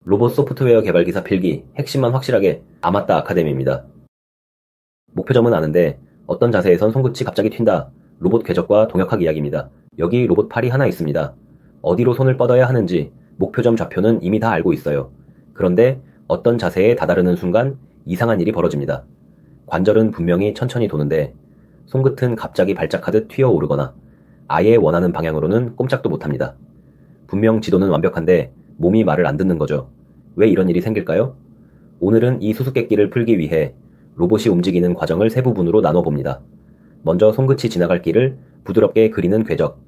로봇 소프트웨어 개발 기사 필기, 핵심만 확실하게 아맞다 아카데미입니다. 목표점은 아는데 어떤 자세에선 손끝이 갑자기 튄다. 로봇 궤적과 동역학 이야기입니다. 여기 로봇 팔이 하나 있습니다. 어디로 손을 뻗어야 하는지 목표점 좌표는 이미 다 알고 있어요. 그런데 어떤 자세에 다다르는 순간 이상한 일이 벌어집니다. 관절은 분명히 천천히 도는데 손끝은 갑자기 발작하듯 튀어오르거나 아예 원하는 방향으로는 꼼짝도 못합니다. 분명 지도는 완벽한데 몸이 말을 안 듣는 거죠. 왜 이런 일이 생길까요? 오늘은 이 수수께끼를 풀기 위해 로봇이 움직이는 과정을 세 부분으로 나눠봅니다. 먼저 손끝이 지나갈 길을 부드럽게 그리는 궤적,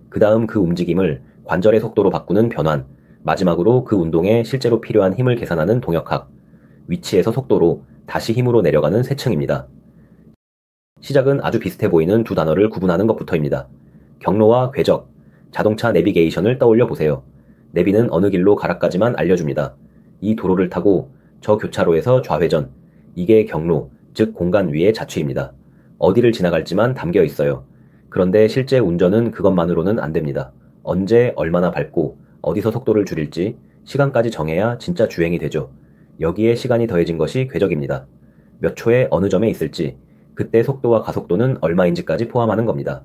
그 다음 그 움직임을 관절의 속도로 바꾸는 변환, 마지막으로 그 운동에 실제로 필요한 힘을 계산하는 동역학, 위치에서 속도로 다시 힘으로 내려가는 세층입니다. 시작은 아주 비슷해 보이는 두 단어를 구분하는 것부터입니다. 경로와 궤적, 자동차 내비게이션을 떠올려 보세요. 내비는 어느 길로 가라까지만 알려줍니다. 이 도로를 타고 저 교차로에서 좌회전, 이게 경로, 즉 공간 위의 자취입니다. 어디를 지나갈지만 담겨 있어요. 그런데 실제 운전은 그것만으로는 안 됩니다. 언제 얼마나 밟고 어디서 속도를 줄일지 시간까지 정해야 진짜 주행이 되죠. 여기에 시간이 더해진 것이 궤적입니다. 몇 초에 어느 점에 있을지, 그때 속도와 가속도는 얼마인지까지 포함하는 겁니다.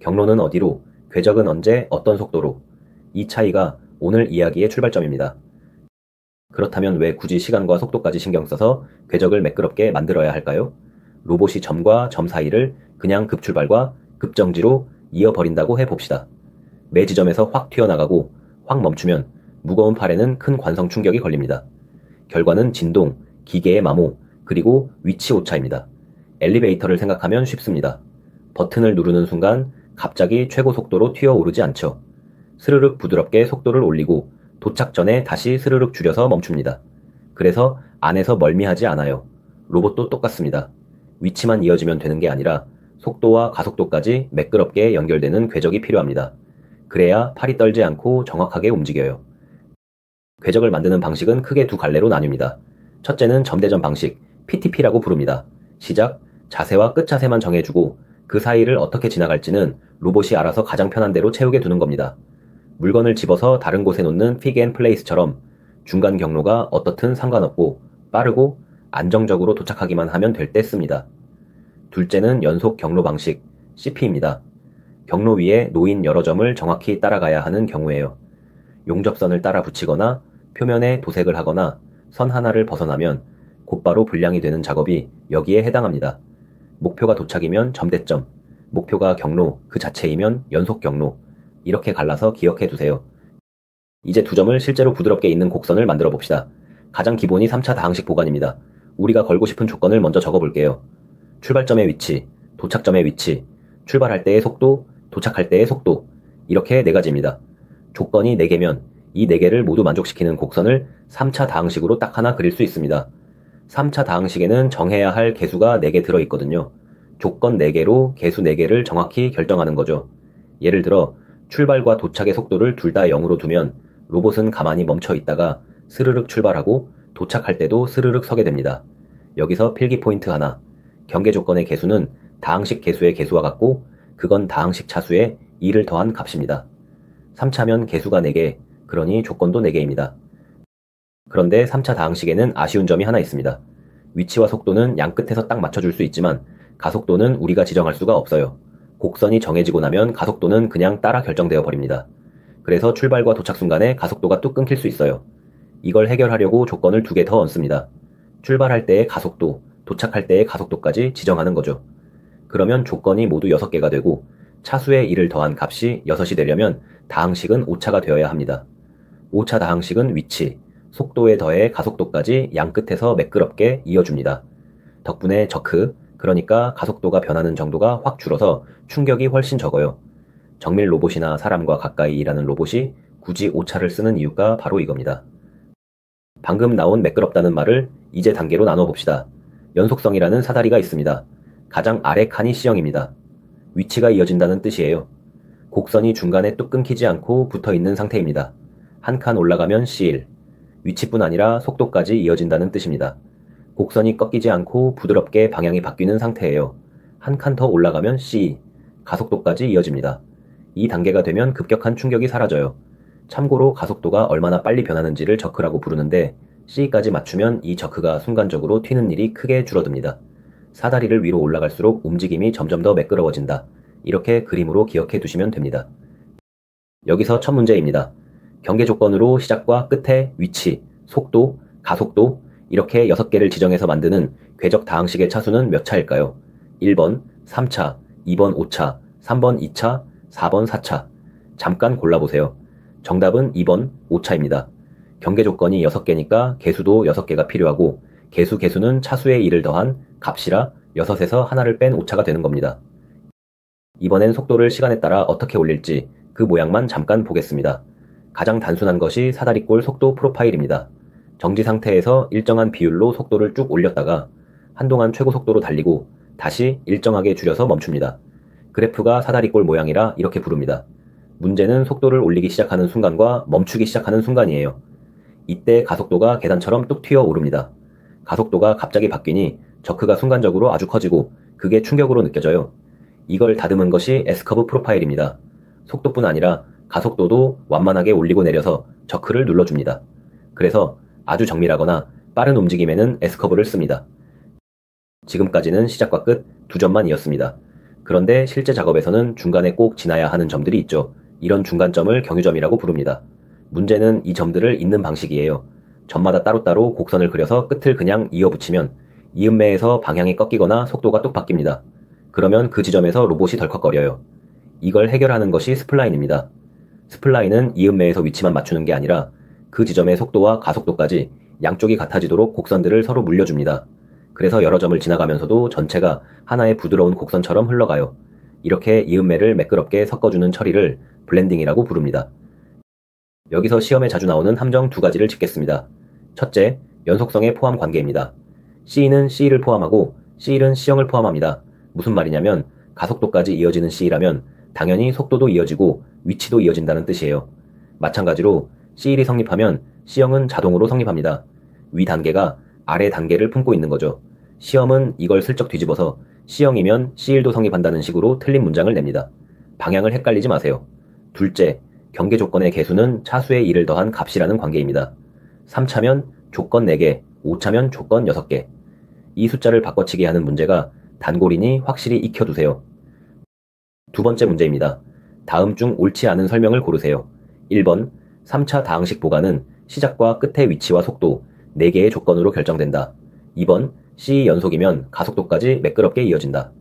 경로는 어디로, 궤적은 언제, 어떤 속도로. 이 차이가 오늘 이야기의 출발점입니다. 그렇다면 왜 굳이 시간과 속도까지 신경 써서 궤적을 매끄럽게 만들어야 할까요? 로봇이 점과 점 사이를 그냥 급출발과 급정지로 이어버린다고 해봅시다. 매 지점에서 확 튀어나가고 확 멈추면 무거운 팔에는 큰 관성 충격이 걸립니다. 결과는 진동, 기계의 마모, 그리고 위치 오차입니다. 엘리베이터를 생각하면 쉽습니다. 버튼을 누르는 순간 갑자기 최고 속도로 튀어오르지 않죠. 스르륵 부드럽게 속도를 올리고 도착 전에 다시 스르륵 줄여서 멈춥니다. 그래서 안에서 멀미하지 않아요. 로봇도 똑같습니다. 위치만 이어지면 되는 게 아니라 속도와 가속도까지 매끄럽게 연결되는 궤적이 필요합니다. 그래야 팔이 떨지 않고 정확하게 움직여요. 궤적을 만드는 방식은 크게 두 갈래로 나뉩니다. 첫째는 점대점 방식, PTP라고 부릅니다. 시작, 자세와 끝 자세만 정해주고 그 사이를 어떻게 지나갈지는 로봇이 알아서 가장 편한 대로 채우게 두는 겁니다. 물건을 집어서 다른 곳에 놓는 픽 앤 플레이스처럼 중간 경로가 어떻든 상관없고 빠르고 안정적으로 도착하기만 하면 될 때 씁니다. 둘째는 연속 경로 방식, CP입니다. 경로 위에 놓인 여러 점을 정확히 따라가야 하는 경우에요. 용접선을 따라 붙이거나 표면에 도색을 하거나 선 하나를 벗어나면 곧바로 불량이 되는 작업이 여기에 해당합니다. 목표가 도착이면 점대점, 목표가 경로 그 자체이면 연속 경로, 이렇게 갈라서 기억해 두세요. 이제 두 점을 실제로 부드럽게 잇는 곡선을 만들어 봅시다. 가장 기본이 3차 다항식 보관입니다. 우리가 걸고 싶은 조건을 먼저 적어 볼게요. 출발점의 위치, 도착점의 위치, 출발할 때의 속도, 도착할 때의 속도, 이렇게 네 가지입니다. 조건이 4개면 이 4개를 모두 만족시키는 곡선을 3차 다항식으로 딱 하나 그릴 수 있습니다. 3차 다항식에는 정해야 할 개수가 4개 들어있거든요. 조건 4개로 개수 4개를 정확히 결정하는 거죠. 예를 들어 출발과 도착의 속도를 둘 다 0으로 두면 로봇은 가만히 멈춰 있다가 스르륵 출발하고 도착할 때도 스르륵 서게 됩니다. 여기서 필기 포인트 하나, 경계 조건의 개수는 다항식 개수의 개수와 같고 그건 다항식 차수에 2를 더한 값입니다. 3차면 개수가 4개, 그러니 조건도 4개입니다. 그런데 3차 다항식에는 아쉬운 점이 하나 있습니다. 위치와 속도는 양 끝에서 딱 맞춰줄 수 있지만 가속도는 우리가 지정할 수가 없어요. 곡선이 정해지고 나면 가속도는 그냥 따라 결정되어 버립니다. 그래서 출발과 도착 순간에 가속도가 뚝 끊길 수 있어요. 이걸 해결하려고 조건을 2개 더 얹습니다. 출발할 때의 가속도, 도착할 때의 가속도까지 지정하는 거죠. 그러면 조건이 모두 6개가 되고 차수의 1을 더한 값이 6이 되려면 다항식은 5차가 되어야 합니다. 5차 다항식은 위치, 속도에 더해 가속도까지 양 끝에서 매끄럽게 이어줍니다. 덕분에 저크, 그러니까 가속도가 변하는 정도가 확 줄어서 충격이 훨씬 적어요. 정밀 로봇이나 사람과 가까이 일하는 로봇이 굳이 오차를 쓰는 이유가 바로 이겁니다. 방금 나온 매끄럽다는 말을 이제 단계로 나눠봅시다. 연속성이라는 사다리가 있습니다. 가장 아래 칸이 C형입니다. 위치가 이어진다는 뜻이에요. 곡선이 중간에 뚝 끊기지 않고 붙어있는 상태입니다. 한 칸 올라가면 C1, 위치뿐 아니라 속도까지 이어진다는 뜻입니다. 곡선이 꺾이지 않고 부드럽게 방향이 바뀌는 상태예요. 한 칸 더 올라가면 C, 가속도까지 이어집니다. 이 단계가 되면 급격한 충격이 사라져요. 참고로 가속도가 얼마나 빨리 변하는지를 저크라고 부르는데 C까지 맞추면 이 저크가 순간적으로 튀는 일이 크게 줄어듭니다. 사다리를 위로 올라갈수록 움직임이 점점 더 매끄러워진다. 이렇게 그림으로 기억해 두시면 됩니다. 여기서 첫 문제입니다. 경계 조건으로 시작과 끝의 위치, 속도, 가속도 이렇게 6개를 지정해서 만드는 궤적 다항식의 차수는 몇 차일까요? 1번 3차, 2번 5차, 3번 2차, 4번 4차. 잠깐 골라보세요. 정답은 2번 5차입니다. 경계 조건이 6개니까 개수도 6개가 필요하고 개수는 차수의 1을 더한 값이라 6에서 하나를 뺀 5차가 되는 겁니다. 이번엔 속도를 시간에 따라 어떻게 올릴지 그 모양만 잠깐 보겠습니다. 가장 단순한 것이 사다리꼴 속도 프로파일입니다. 정지 상태에서 일정한 비율로 속도를 쭉 올렸다가 한동안 최고 속도로 달리고 다시 일정하게 줄여서 멈춥니다. 그래프가 사다리꼴 모양이라 이렇게 부릅니다. 문제는 속도를 올리기 시작하는 순간과 멈추기 시작하는 순간이에요. 이때 가속도가 계단처럼 뚝 튀어 오릅니다. 가속도가 갑자기 바뀌니 저크가 순간적으로 아주 커지고 그게 충격으로 느껴져요. 이걸 다듬은 것이 S커브 프로파일입니다. 속도뿐 아니라 가속도도 완만하게 올리고 내려서 저크를 눌러줍니다. 그래서 아주 정밀하거나 빠른 움직임에는 S커브를 씁니다. 지금까지는 시작과 끝 두 점만 이었습니다. 그런데 실제 작업에서는 중간에 꼭 지나야 하는 점들이 있죠. 이런 중간점을 경유점이라고 부릅니다. 문제는 이 점들을 잇는 방식이에요. 점마다 따로따로 곡선을 그려서 끝을 그냥 이어붙이면 이음매에서 방향이 꺾이거나 속도가 뚝 바뀝니다. 그러면 그 지점에서 로봇이 덜컥거려요. 이걸 해결하는 것이 스플라인입니다. 스플라인은 이음매에서 위치만 맞추는 게 아니라 그 지점의 속도와 가속도까지 양쪽이 같아지도록 곡선들을 서로 물려줍니다. 그래서 여러 점을 지나가면서도 전체가 하나의 부드러운 곡선처럼 흘러가요. 이렇게 이음매를 매끄럽게 섞어주는 처리를 블렌딩이라고 부릅니다. 여기서 시험에 자주 나오는 함정 두 가지를 짚겠습니다. 첫째, 연속성의 포함 관계입니다. C는 C를 포함하고 C는 C형을 포함합니다. 무슨 말이냐면 가속도까지 이어지는 C라면 당연히 속도도 이어지고 위치도 이어진다는 뜻이에요. 마찬가지로 C1이 성립하면 C형은 자동으로 성립합니다. 위 단계가 아래 단계를 품고 있는 거죠. 시험은 이걸 슬쩍 뒤집어서 C형이면 C1도 성립한다는 식으로 틀린 문장을 냅니다. 방향을 헷갈리지 마세요. 둘째, 경계 조건의 개수는 차수의 1을 더한 값이라는 관계입니다. 3차면 조건 4개, 5차면 조건 6개. 이 숫자를 바꿔치기 하는 문제가 단골이니 확실히 익혀두세요. 두 번째 문제입니다. 다음 중 옳지 않은 설명을 고르세요. 1번, 3차 다항식 보관은 시작과 끝의 위치와 속도 4개의 조건으로 결정된다. 2번, C 연속이면 가속도까지 매끄럽게 이어진다.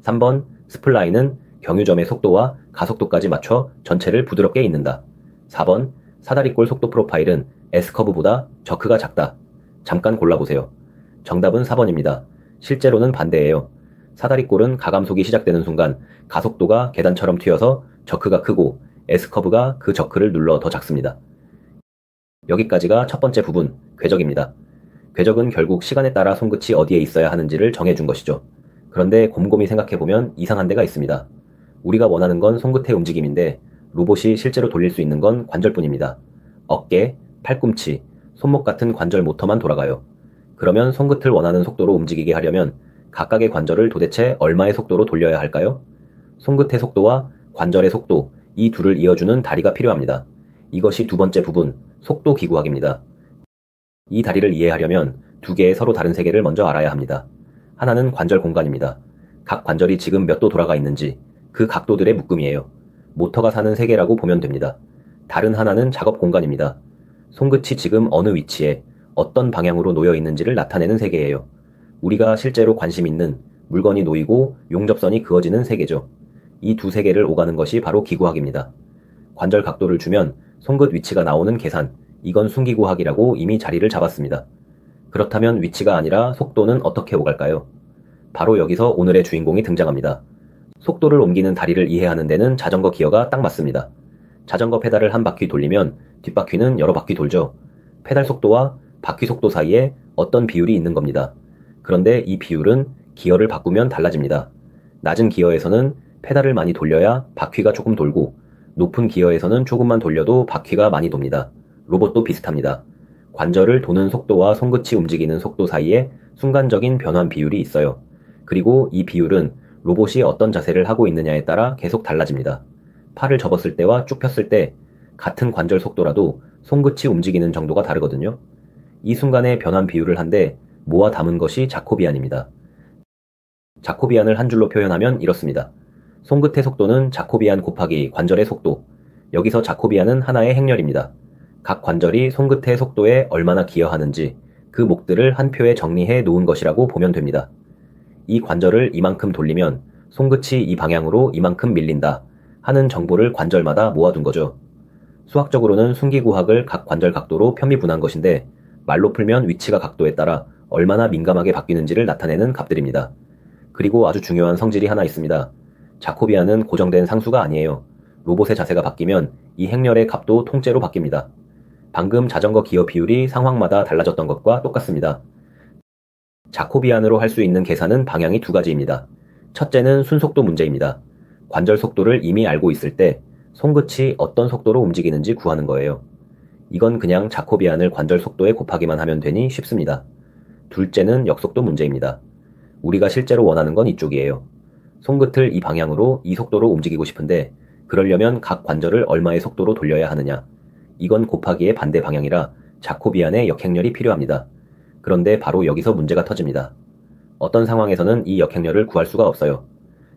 3번, 스플라인은 경유점의 속도와 가속도까지 맞춰 전체를 부드럽게 잇는다. 4번, 사다리꼴 속도 프로파일은 S커브보다 저크가 작다. 잠깐 골라보세요. 정답은 4번입니다. 실제로는 반대예요. 사다리꼴은 가감속이 시작되는 순간 가속도가 계단처럼 튀어서 저크가 크고 S커브가 그 저크를 눌러 더 작습니다. 여기까지가 첫 번째 부분, 궤적입니다. 궤적은 결국 시간에 따라 손끝이 어디에 있어야 하는지를 정해준 것이죠. 그런데 곰곰이 생각해보면 이상한 데가 있습니다. 우리가 원하는 건 손끝의 움직임인데 로봇이 실제로 돌릴 수 있는 건 관절뿐입니다. 어깨, 팔꿈치, 손목 같은 관절 모터만 돌아가요. 그러면 손끝을 원하는 속도로 움직이게 하려면 각각의 관절을 도대체 얼마의 속도로 돌려야 할까요? 손끝의 속도와 관절의 속도, 이 둘을 이어주는 다리가 필요합니다. 이것이 두 번째 부분, 속도 기구학입니다. 이 다리를 이해하려면 두 개의 서로 다른 세계를 먼저 알아야 합니다. 하나는 관절 공간입니다. 각 관절이 지금 몇 도 돌아가 있는지 그 각도들의 묶음이에요. 모터가 사는 세계라고 보면 됩니다. 다른 하나는 작업 공간입니다. 손끝이 지금 어느 위치에 어떤 방향으로 놓여 있는지를 나타내는 세계예요. 우리가 실제로 관심 있는 물건이 놓이고 용접선이 그어지는 세계죠. 이 두 세계를 오가는 것이 바로 기구학입니다. 관절 각도를 주면 손끝 위치가 나오는 계산, 이건 순기구학이라고 이미 자리를 잡았습니다. 그렇다면 위치가 아니라 속도는 어떻게 오갈까요? 바로 여기서 오늘의 주인공이 등장합니다. 속도를 옮기는 다리를 이해하는 데는 자전거 기어가 딱 맞습니다. 자전거 페달을 한 바퀴 돌리면 뒷바퀴는 여러 바퀴 돌죠. 페달 속도와 바퀴 속도 사이에 어떤 비율이 있는 겁니다. 그런데 이 비율은 기어를 바꾸면 달라집니다. 낮은 기어에서는 페달을 많이 돌려야 바퀴가 조금 돌고 높은 기어에서는 조금만 돌려도 바퀴가 많이 돕니다. 로봇도 비슷합니다. 관절을 도는 속도와 손끝이 움직이는 속도 사이에 순간적인 변환 비율이 있어요. 그리고 이 비율은 로봇이 어떤 자세를 하고 있느냐에 따라 계속 달라집니다. 팔을 접었을 때와 쭉 폈을 때 같은 관절 속도라도 손끝이 움직이는 정도가 다르거든요. 이 순간의 변환 비율을 한데 모아 담은 것이 자코비안입니다. 자코비안을 한 줄로 표현하면 이렇습니다. 손끝의 속도는 자코비안 곱하기 관절의 속도. 여기서 자코비안은 하나의 행렬입니다. 각 관절이 손끝의 속도에 얼마나 기여하는지 그 목들을 한 표에 정리해 놓은 것이라고 보면 됩니다. 이 관절을 이만큼 돌리면 손끝이 이 방향으로 이만큼 밀린다 하는 정보를 관절마다 모아둔 거죠. 수학적으로는 순기구학을 각 관절 각도로 편미분한 것인데 말로 풀면 위치가 각도에 따라 얼마나 민감하게 바뀌는지를 나타내는 값들입니다. 그리고 아주 중요한 성질이 하나 있습니다. 자코비안은 고정된 상수가 아니에요. 로봇의 자세가 바뀌면 이 행렬의 값도 통째로 바뀝니다. 방금 자전거 기어 비율이 상황마다 달라졌던 것과 똑같습니다. 자코비안으로 할 수 있는 계산은 방향이 두 가지입니다. 첫째는 순속도 문제입니다. 관절 속도를 이미 알고 있을 때 손끝이 어떤 속도로 움직이는지 구하는 거예요. 이건 그냥 자코비안을 관절 속도에 곱하기만 하면 되니 쉽습니다. 둘째는 역속도 문제입니다. 우리가 실제로 원하는 건 이쪽이에요. 손끝을 이 방향으로 이 속도로 움직이고 싶은데 그러려면 각 관절을 얼마의 속도로 돌려야 하느냐. 이건 곱하기의 반대 방향이라 자코비안의 역행렬이 필요합니다. 그런데 바로 여기서 문제가 터집니다. 어떤 상황에서는 이 역행렬을 구할 수가 없어요.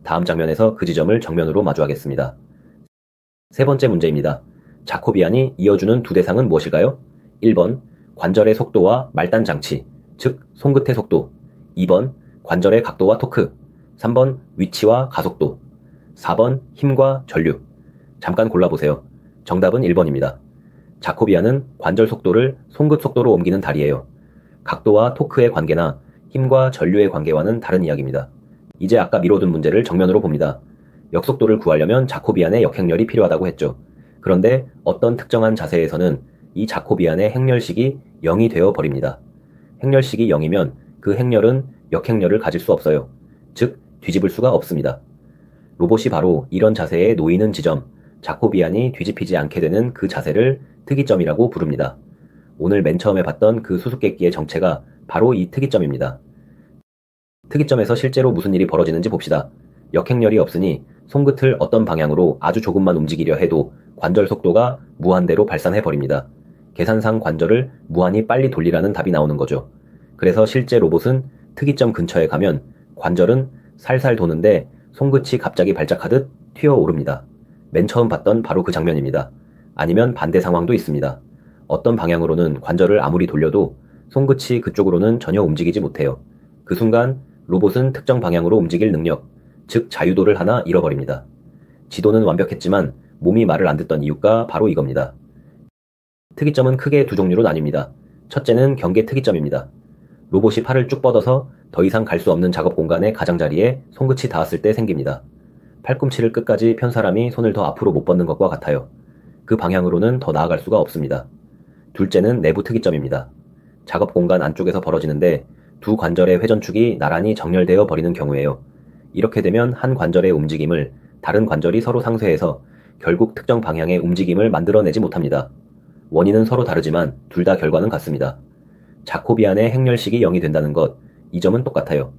다음 장면에서 그 지점을 정면으로 마주하겠습니다. 세 번째 문제입니다. 자코비안이 이어주는 두 대상은 무엇일까요? 1번 관절의 속도와 말단 장치, 즉 손끝의 속도. 2번 관절의 각도와 토크. 3번 위치와 가속도. 4번 힘과 전류. 잠깐 골라보세요. 정답은 1번입니다. 자코비안은 관절 속도를 손끝 속도로 옮기는 다리예요. 각도와 토크의 관계나 힘과 전류의 관계와는 다른 이야기입니다. 이제 아까 미뤄둔 문제를 정면으로 봅니다. 역속도를 구하려면 자코비안의 역행렬이 필요하다고 했죠. 그런데 어떤 특정한 자세에서는 이 자코비안의 행렬식이 0이 되어 버립니다. 행렬식이 0이면 그 행렬은 역행렬을 가질 수 없어요. 즉 뒤집을 수가 없습니다. 로봇이 바로 이런 자세에 놓이는 지점, 자코비안이 뒤집히지 않게 되는 그 자세를 특이점이라고 부릅니다. 오늘 맨 처음에 봤던 그 수수께끼의 정체가 바로 이 특이점입니다. 특이점에서 실제로 무슨 일이 벌어지는지 봅시다. 역행렬이 없으니 손끝을 어떤 방향으로 아주 조금만 움직이려 해도 관절 속도가 무한대로 발산해버립니다. 계산상 관절을 무한히 빨리 돌리라는 답이 나오는 거죠. 그래서 실제 로봇은 특이점 근처에 가면 관절은 살살 도는데 손끝이 갑자기 발작하듯 튀어오릅니다. 맨 처음 봤던 바로 그 장면입니다. 아니면 반대 상황도 있습니다. 어떤 방향으로는 관절을 아무리 돌려도 손끝이 그쪽으로는 전혀 움직이지 못해요. 그 순간 로봇은 특정 방향으로 움직일 능력, 즉 자유도를 하나 잃어버립니다. 지도는 완벽했지만 몸이 말을 안 듣던 이유가 바로 이겁니다. 특이점은 크게 두 종류로 나뉩니다. 첫째는 경계 특이점입니다. 로봇이 팔을 쭉 뻗어서 더 이상 갈 수 없는 작업 공간의 가장자리에 손끝이 닿았을 때 생깁니다. 팔꿈치를 끝까지 편 사람이 손을 더 앞으로 못 뻗는 것과 같아요. 그 방향으로는 더 나아갈 수가 없습니다. 둘째는 내부 특이점입니다. 작업 공간 안쪽에서 벌어지는데 두 관절의 회전축이 나란히 정렬되어 버리는 경우에요. 이렇게 되면 한 관절의 움직임을 다른 관절이 서로 상쇄해서 결국 특정 방향의 움직임을 만들어내지 못합니다. 원인은 서로 다르지만 둘 다 결과는 같습니다. 자코비안의 행렬식이 0이 된다는 것, 이 점은 똑같아요.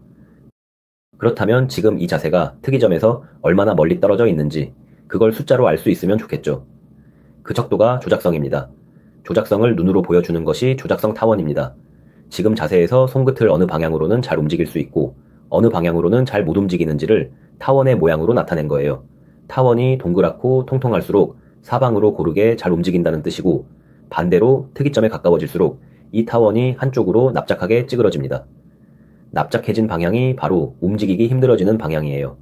그렇다면 지금 이 자세가 특이점에서 얼마나 멀리 떨어져 있는지 그걸 숫자로 알 수 있으면 좋겠죠. 그 척도가 조작성입니다. 조작성을 눈으로 보여주는 것이 조작성 타원입니다. 지금 자세에서 손끝을 어느 방향으로는 잘 움직일 수 있고 어느 방향으로는 잘 못 움직이는지를 타원의 모양으로 나타낸 거예요. 타원이 동그랗고 통통할수록 사방으로 고르게 잘 움직인다는 뜻이고 반대로 특이점에 가까워질수록 이 타원이 한쪽으로 납작하게 찌그러집니다. 납작해진 방향이 바로 움직이기 힘들어지는 방향이에요.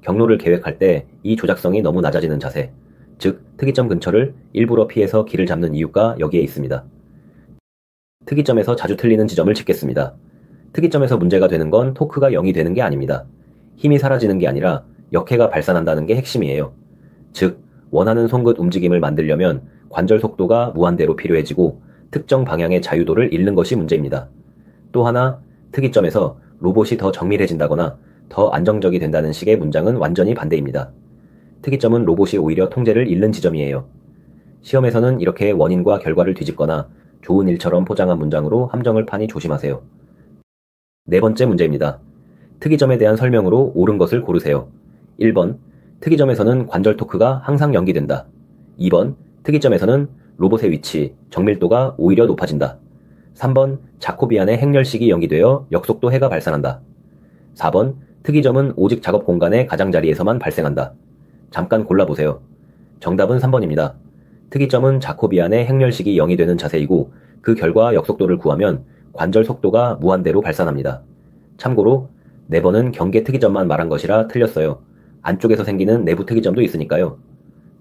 경로를 계획할 때 이 조작성이 너무 낮아지는 자세, 즉 특이점 근처를 일부러 피해서 길을 잡는 이유가 여기에 있습니다. 특이점에서 자주 틀리는 지점을 짚겠습니다. 특이점에서 문제가 되는 건 토크가 0이 되는 게 아닙니다. 힘이 사라지는 게 아니라 역해가 발산한다는 게 핵심이에요. 즉 원하는 손끝 움직임을 만들려면 관절 속도가 무한대로 필요해지고 특정 방향의 자유도를 잃는 것이 문제입니다. 또 하나, 특이점에서 로봇이 더 정밀해진다거나 더 안정적이 된다는 식의 문장은 완전히 반대입니다. 특이점은 로봇이 오히려 통제를 잃는 지점이에요. 시험에서는 이렇게 원인과 결과를 뒤집거나 좋은 일처럼 포장한 문장으로 함정을 파니 조심하세요. 네 번째 문제입니다. 특이점에 대한 설명으로 옳은 것을 고르세요. 1번, 특이점에서는 관절 토크가 항상 연기된다. 2번, 특이점에서는 로봇의 위치, 정밀도가 오히려 높아진다. 3번 자코비안의 행렬식이 연기되어 역속도 해가 발산한다. 4번 특이점은 오직 작업 공간의 가장자리에서만 발생한다. 잠깐 골라보세요. 정답은 3번입니다. 특이점은 자코비안의 행렬식이 0이 되는 자세이고 그 결과 역속도를 구하면 관절 속도가 무한대로 발산합니다. 참고로 4번은 경계 특이점만 말한 것이라 틀렸어요. 안쪽에서 생기는 내부 특이점도 있으니까요.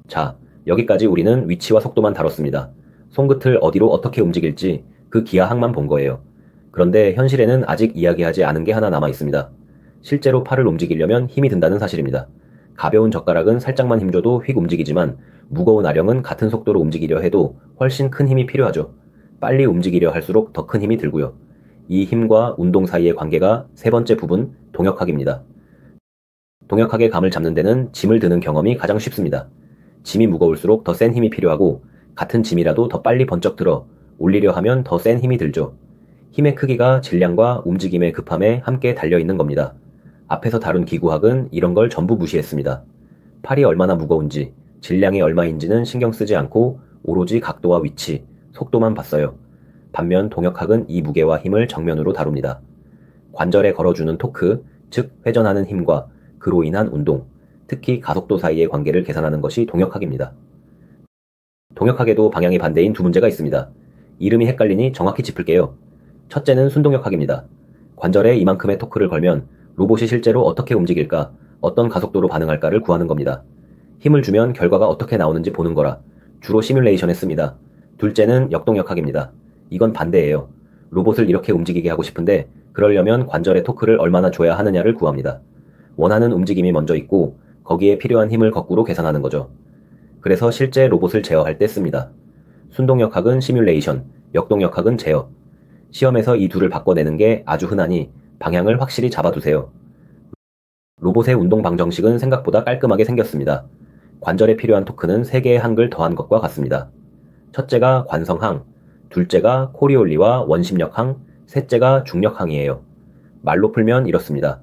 자, 여기까지 우리는 위치와 속도만 다뤘습니다. 손끝을 어디로 어떻게 움직일지 그 기하학만 본 거예요. 그런데 현실에는 아직 이야기하지 않은 게 하나 남아 있습니다. 실제로 팔을 움직이려면 힘이 든다는 사실입니다. 가벼운 젓가락은 살짝만 힘줘도 휙 움직이지만 무거운 아령은 같은 속도로 움직이려 해도 훨씬 큰 힘이 필요하죠. 빨리 움직이려 할수록 더 큰 힘이 들고요. 이 힘과 운동 사이의 관계가 세 번째 부분, 동역학입니다. 동역학의 감을 잡는 데는 짐을 드는 경험이 가장 쉽습니다. 짐이 무거울수록 더 센 힘이 필요하고 같은 짐이라도 더 빨리 번쩍 들어 올리려 하면 더 센 힘이 들죠. 힘의 크기가 질량과 움직임의 급함에 함께 달려있는 겁니다. 앞에서 다룬 기구학은 이런 걸 전부 무시했습니다. 팔이 얼마나 무거운지, 질량이 얼마인지는 신경 쓰지 않고 오로지 각도와 위치, 속도만 봤어요. 반면 동역학은 이 무게와 힘을 정면으로 다룹니다. 관절에 걸어주는 토크, 즉 회전하는 힘과 그로 인한 운동, 특히 가속도 사이의 관계를 계산하는 것이 동역학입니다. 동역학에도 방향이 반대인 두 문제가 있습니다. 이름이 헷갈리니 정확히 짚을게요. 첫째는 순동역학입니다. 관절에 이만큼의 토크를 걸면 로봇이 실제로 어떻게 움직일까, 어떤 가속도로 반응할까를 구하는 겁니다. 힘을 주면 결과가 어떻게 나오는지 보는 거라 주로 시뮬레이션에 씁니다. 둘째는 역동역학입니다. 이건 반대예요. 로봇을 이렇게 움직이게 하고 싶은데 그러려면 관절에 토크를 얼마나 줘야 하느냐를 구합니다. 원하는 움직임이 먼저 있고 거기에 필요한 힘을 거꾸로 계산하는 거죠. 그래서 실제 로봇을 제어할 때 씁니다. 순동역학은 시뮬레이션, 역동역학은 제어. 시험에서 이 둘을 바꿔내는 게 아주 흔하니 방향을 확실히 잡아두세요. 로봇의 운동 방정식은 생각보다 깔끔하게 생겼습니다. 관절에 필요한 토크는 3개의 항을 더한 것과 같습니다. 첫째가 관성항, 둘째가 코리올리와 원심력항, 셋째가 중력항이에요. 말로 풀면 이렇습니다.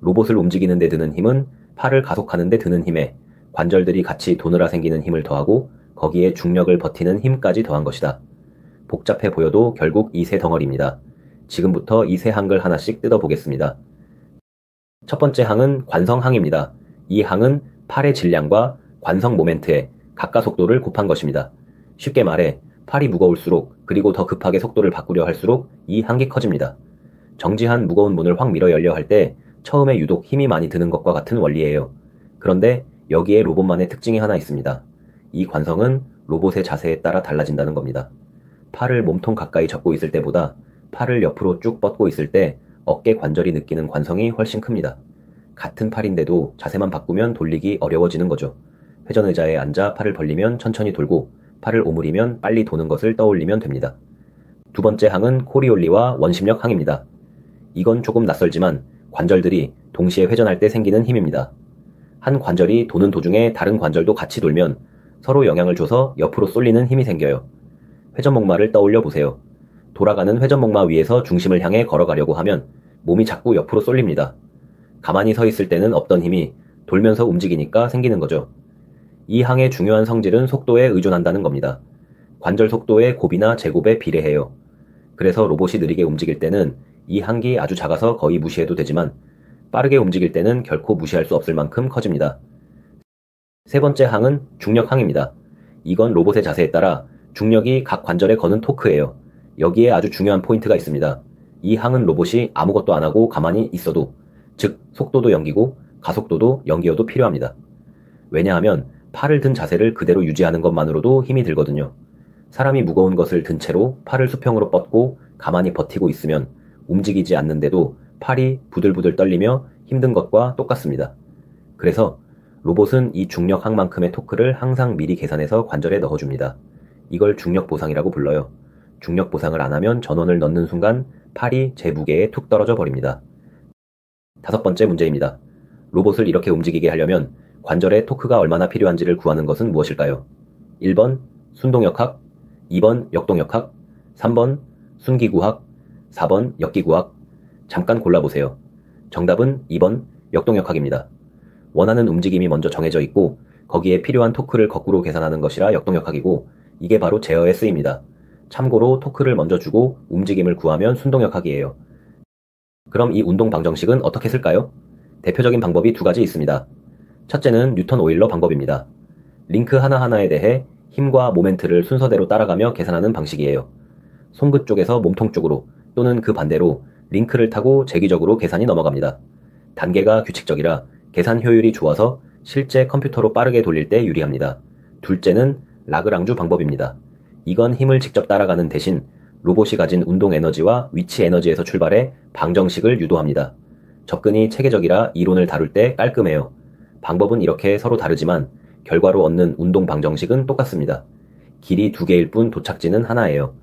로봇을 움직이는 데 드는 힘은 팔을 가속하는 데 드는 힘에 관절들이 같이 도느라 생기는 힘을 더하고 거기에 중력을 버티는 힘까지 더한 것이다. 복잡해 보여도 결국 이 세 덩어리입니다. 지금부터 이 세 항을 하나씩 뜯어보겠습니다. 첫 번째 항은 관성항입니다. 이 항은 팔의 질량과 관성 모멘트의 각가속도를 곱한 것입니다. 쉽게 말해 팔이 무거울수록 그리고 더 급하게 속도를 바꾸려 할수록 이 항이 커집니다. 정지한 무거운 문을 확 밀어 열려 할 때 처음에 유독 힘이 많이 드는 것과 같은 원리예요. 그런데 여기에 로봇만의 특징이 하나 있습니다. 이 관성은 로봇의 자세에 따라 달라진다는 겁니다. 팔을 몸통 가까이 접고 있을 때보다 팔을 옆으로 쭉 뻗고 있을 때 어깨 관절이 느끼는 관성이 훨씬 큽니다. 같은 팔인데도 자세만 바꾸면 돌리기 어려워지는 거죠. 회전 의자에 앉아 팔을 벌리면 천천히 돌고 팔을 오므리면 빨리 도는 것을 떠올리면 됩니다. 두 번째 항은 코리올리와 원심력 항입니다. 이건 조금 낯설지만 관절들이 동시에 회전할 때 생기는 힘입니다. 한 관절이 도는 도중에 다른 관절도 같이 돌면 서로 영향을 줘서 옆으로 쏠리는 힘이 생겨요. 회전목마를 떠올려 보세요. 돌아가는 회전목마 위에서 중심을 향해 걸어가려고 하면 몸이 자꾸 옆으로 쏠립니다. 가만히 서 있을 때는 없던 힘이 돌면서 움직이니까 생기는 거죠. 이 항의 중요한 성질은 속도에 의존한다는 겁니다. 관절 속도의 곱이나 제곱에 비례해요. 그래서 로봇이 느리게 움직일 때는 이 항이 아주 작아서 거의 무시해도 되지만 빠르게 움직일 때는 결코 무시할 수 없을 만큼 커집니다. 세 번째 항은 중력항입니다. 이건 로봇의 자세에 따라 중력이 각 관절에 거는 토크예요. 여기에 아주 중요한 포인트가 있습니다. 이 항은 로봇이 아무것도 안 하고 가만히 있어도, 즉 속도도 연기고 가속도도 연기여도 필요합니다. 왜냐하면 팔을 든 자세를 그대로 유지하는 것만으로도 힘이 들거든요. 사람이 무거운 것을 든 채로 팔을 수평으로 뻗고 가만히 버티고 있으면 움직이지 않는데도 팔이 부들부들 떨리며 힘든 것과 똑같습니다. 그래서 로봇은 이 중력항만큼의 토크를 항상 미리 계산해서 관절에 넣어줍니다. 이걸 중력보상이라고 불러요. 중력보상을 안 하면 전원을 넣는 순간 팔이 제 무게에 툭 떨어져 버립니다. 다섯 번째 문제입니다. 로봇을 이렇게 움직이게 하려면 관절에 토크가 얼마나 필요한지를 구하는 것은 무엇일까요? 1번 순동역학, 2번 역동역학, 3번 순기구학, 4번 역기구학. 잠깐 골라보세요. 정답은 2번 역동역학입니다. 원하는 움직임이 먼저 정해져 있고 거기에 필요한 토크를 거꾸로 계산하는 것이라 역동역학이고 이게 바로 제어에 쓰입니다. 참고로 토크를 먼저 주고 움직임을 구하면 순동역학이에요. 그럼 이 운동 방정식은 어떻게 쓸까요? 대표적인 방법이 두 가지 있습니다. 첫째는 뉴턴 오일러 방법입니다. 링크 하나하나에 대해 힘과 모멘트를 순서대로 따라가며 계산하는 방식이에요. 손끝 쪽에서 몸통 쪽으로 또는 그 반대로 링크를 타고 재기적으로 계산이 넘어갑니다. 단계가 규칙적이라 계산 효율이 좋아서 실제 컴퓨터로 빠르게 돌릴 때 유리합니다. 둘째는 라그랑주 방법입니다. 이건 힘을 직접 따라가는 대신 로봇이 가진 운동 에너지와 위치 에너지에서 출발해 방정식을 유도합니다. 접근이 체계적이라 이론을 다룰 때 깔끔해요. 방법은 이렇게 서로 다르지만 결과로 얻는 운동 방정식은 똑같습니다. 길이 두 개일 뿐 도착지는 하나예요.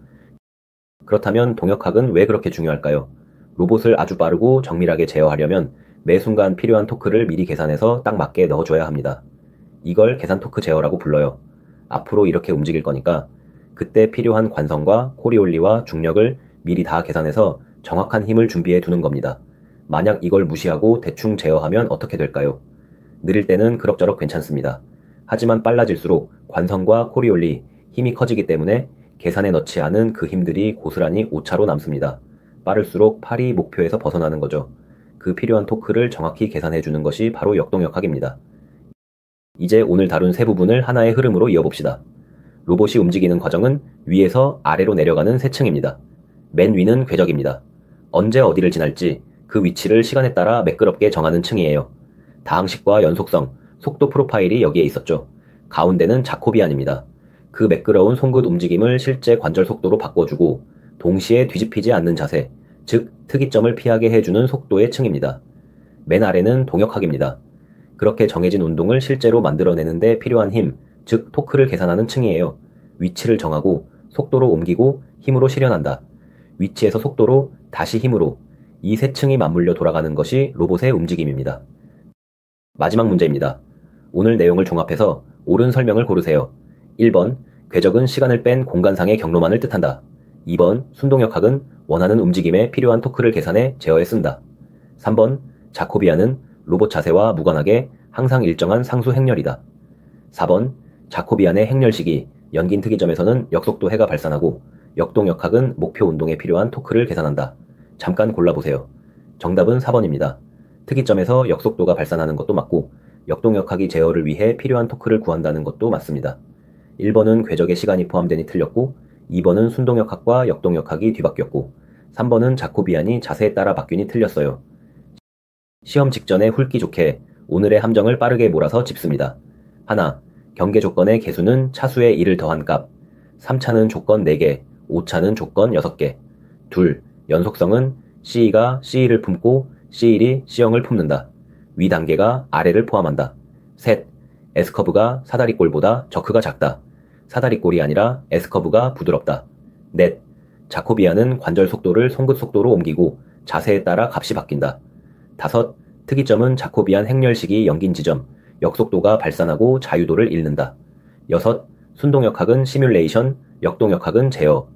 그렇다면 동역학은 왜 그렇게 중요할까요? 로봇을 아주 빠르고 정밀하게 제어하려면 매 순간 필요한 토크를 미리 계산해서 딱 맞게 넣어줘야 합니다. 이걸 계산 토크 제어라고 불러요. 앞으로 이렇게 움직일 거니까 그때 필요한 관성과 코리올리와 중력을 미리 다 계산해서 정확한 힘을 준비해 두는 겁니다. 만약 이걸 무시하고 대충 제어하면 어떻게 될까요? 느릴 때는 그럭저럭 괜찮습니다. 하지만 빨라질수록 관성과 코리올리, 힘이 커지기 때문에 계산에 넣지 않은 그 힘들이 고스란히 오차로 남습니다. 빠를수록 팔이 목표에서 벗어나는 거죠. 그 필요한 토크를 정확히 계산해 주는 것이 바로 역동역학입니다. 이제 오늘 다룬 세 부분을 하나의 흐름으로 이어봅시다. 로봇이 움직이는 과정은 위에서 아래로 내려가는 세 층입니다. 맨 위는 궤적입니다. 언제 어디를 지날지 그 위치를 시간에 따라 매끄럽게 정하는 층이에요. 다항식과 연속성, 속도 프로파일이 여기에 있었죠. 가운데는 자코비안입니다. 그 매끄러운 손끝 움직임을 실제 관절 속도로 바꿔주고 동시에 뒤집히지 않는 자세, 즉 특이점을 피하게 해주는 속도의 층입니다. 맨 아래는 동역학입니다. 그렇게 정해진 운동을 실제로 만들어내는데 필요한 힘, 즉 토크를 계산하는 층이에요. 위치를 정하고 속도로 옮기고 힘으로 실현한다. 위치에서 속도로 다시 힘으로 이 세 층이 맞물려 돌아가는 것이 로봇의 움직임입니다. 마지막 문제입니다. 오늘 내용을 종합해서 옳은 설명을 고르세요. 1번, 궤적은 시간을 뺀 공간상의 경로만을 뜻한다. 2번, 순동역학은 원하는 움직임에 필요한 토크를 계산해 제어에 쓴다. 3번, 자코비안은 로봇 자세와 무관하게 항상 일정한 상수 행렬이다. 4번, 자코비안의 행렬식이 연긴 특이점에서는 역속도 해가 발산하고 역동역학은 목표 운동에 필요한 토크를 계산한다. 잠깐 골라보세요. 정답은 4번입니다. 특이점에서 역속도가 발산하는 것도 맞고 역동역학이 제어를 위해 필요한 토크를 구한다는 것도 맞습니다. 1번은 궤적의 시간이 포함되니 틀렸고 2번은 순동역학과 역동역학이 뒤바뀌었고 3번은 자코비안이 자세에 따라 바뀌니 틀렸어요. 시험 직전에 훑기 좋게 오늘의 함정을 빠르게 몰아서 짚습니다. 하나, 경계 조건의 개수는 차수의 1을 더한 값. 3차는 조건 4개, 5차는 조건 6개. 둘, 연속성은 C2가 C1을 품고 C1이 C형을 품는다. 위 단계가 아래를 포함한다. 셋, S커브가 사다리꼴보다 저크가 작다. 사다리꼴이 아니라 S커브가 부드럽다. 넷, 자코비안은 관절 속도를 손끝 속도로 옮기고 자세에 따라 값이 바뀐다. 다섯, 특이점은 자코비안 행렬식이 연긴 지점, 역속도가 발산하고 자유도를 잃는다. 여섯, 순동역학은 시뮬레이션, 역동역학은 제어.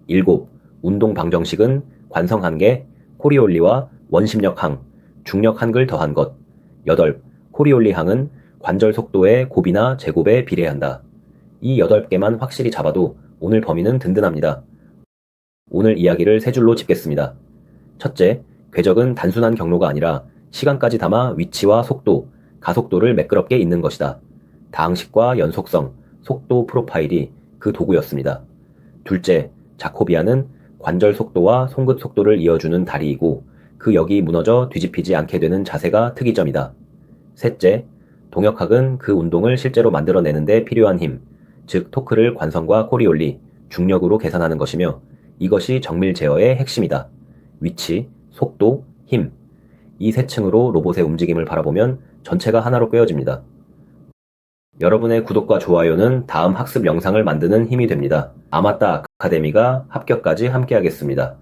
일곱, 운동 방정식은 관성 한계, 코리올리와 원심력 항, 중력 한글 더한 것. 여덟, 코리올리 항은 관절 속도의 곱이나 제곱에 비례한다. 이 8개만 확실히 잡아도 오늘 범위는 든든합니다. 오늘 이야기를 세 줄로 짚겠습니다. 첫째, 궤적은 단순한 경로가 아니라 시간까지 담아 위치와 속도, 가속도를 매끄럽게 잇는 것이다. 다항식과 연속성, 속도 프로파일이 그 도구였습니다. 둘째, 자코비안은 관절 속도와 손끝 속도를 이어주는 다리이고 그 역이 무너져 뒤집히지 않게 되는 자세가 특이점이다. 셋째, 동역학은 그 운동을 실제로 만들어내는데 필요한 힘, 즉 토크를 관성과 코리올리, 중력으로 계산하는 것이며 이것이 정밀 제어의 핵심이다. 위치, 속도, 힘. 이 세 층으로 로봇의 움직임을 바라보면 전체가 하나로 꿰어집니다. 여러분의 구독과 좋아요는 다음 학습 영상을 만드는 힘이 됩니다. 아마따 아카데미가 합격까지 함께하겠습니다.